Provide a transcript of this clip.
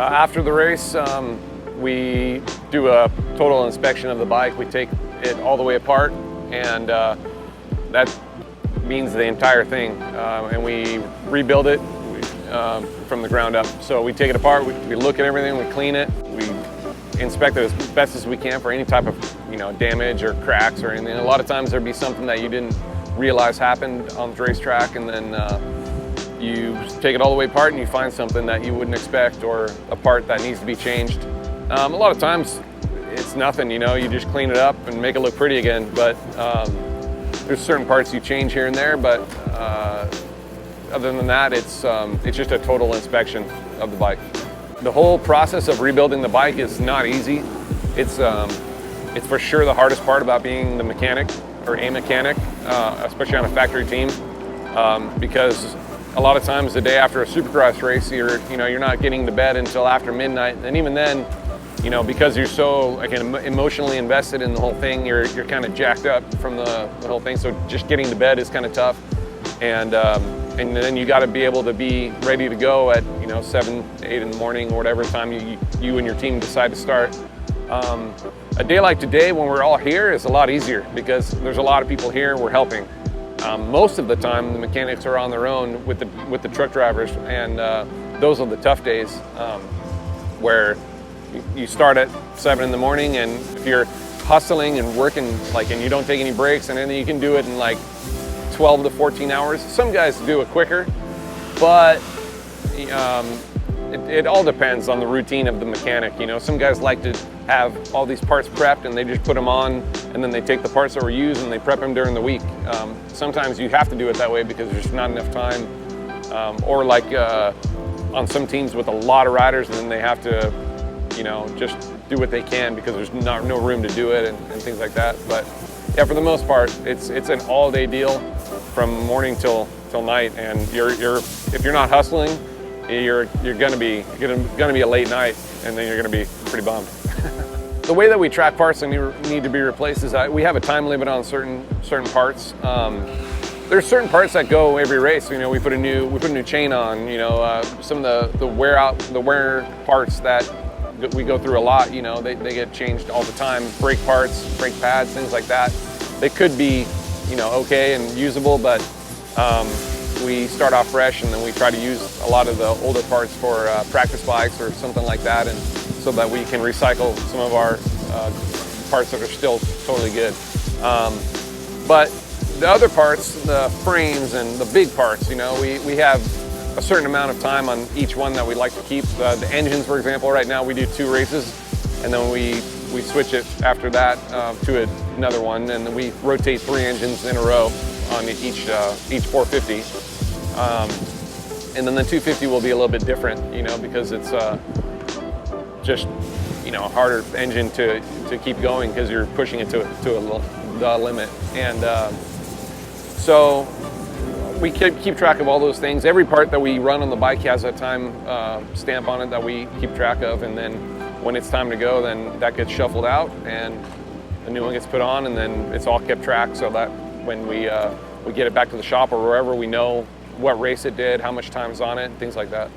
After the race, we do a total inspection of the bike. We take it all the way apart, and that means the entire thing, and we rebuild it from the ground up. So we take it apart, we look at everything, we clean it, we inspect it as best as we can for any type of damage or cracks or anything. A lot of times there'd be something that you didn't realize happened on the racetrack, and then you take it all the way apart and you find something that you wouldn't expect, or a part that needs to be changed. A lot of times it's nothing, you just clean it up and make it look pretty again, but there's certain parts you change here and there, but other than that, it's just a total inspection of the bike. The whole process of rebuilding the bike is not easy. It's for sure the hardest part about being the mechanic or a mechanic, especially on a factory team, because a lot of times the day after a Supercross race, you're not getting to bed until after midnight, and even then, because you're so emotionally invested in the whole thing, you're kind of jacked up from the whole thing. So just getting to bed is kind of tough, and then you got to be able to be ready to go at 7, 8 in the morning or whatever time you and your team decide to start. A day like today, when we're all here, is a lot easier because there's a lot of people here. We're helping. Most of the time, the mechanics are on their own with the truck drivers, and those are the tough days where you start at 7 in the morning, and if you're hustling and working and you don't take any breaks, and then you can do it in 12 to 14 hours. Some guys do it quicker, but it all depends on the routine of the mechanic. Some guys like to have all these parts prepped and they just put them on, and then they take the parts that were used and they prep them during the week. Sometimes you have to do it that way because there's not enough time, or on some teams with a lot of riders, and then they have to just do what they can because there's no room to do it and things like that. But yeah, for the most part, it's an all-day deal from morning till night, and if you're not hustling, you're gonna be a late night, and then you're gonna be pretty bummed. The way that we track parts that need to be replaced is that we have a time limit on certain parts. There's certain parts that go every race. We put a new chain on. Some of the wear parts that we go through a lot. They get changed all the time. Brake parts, brake pads, things like that. They could be okay and usable, but we start off fresh, and then we try to use a lot of the older parts for practice bikes or something like that, and so that we can recycle some of our parts that are still totally good. But the other parts, the frames and the big parts, we have a certain amount of time on each one that we like to keep. The engines, for example, right now we do 2 races, and then we switch it after that to another one, and then we rotate 3 engines in a row on each 450. And then the 250 will be a little bit different, because it's just a harder engine to keep going because you're pushing it to the limit. And so we keep track of all those things. Every part that we run on the bike has a time stamp on it that we keep track of, and then when it's time to go, then that gets shuffled out and a new one gets put on, and then it's all kept track so that when we get it back to the shop or wherever, we know what race it did, how much time's on it, things like that.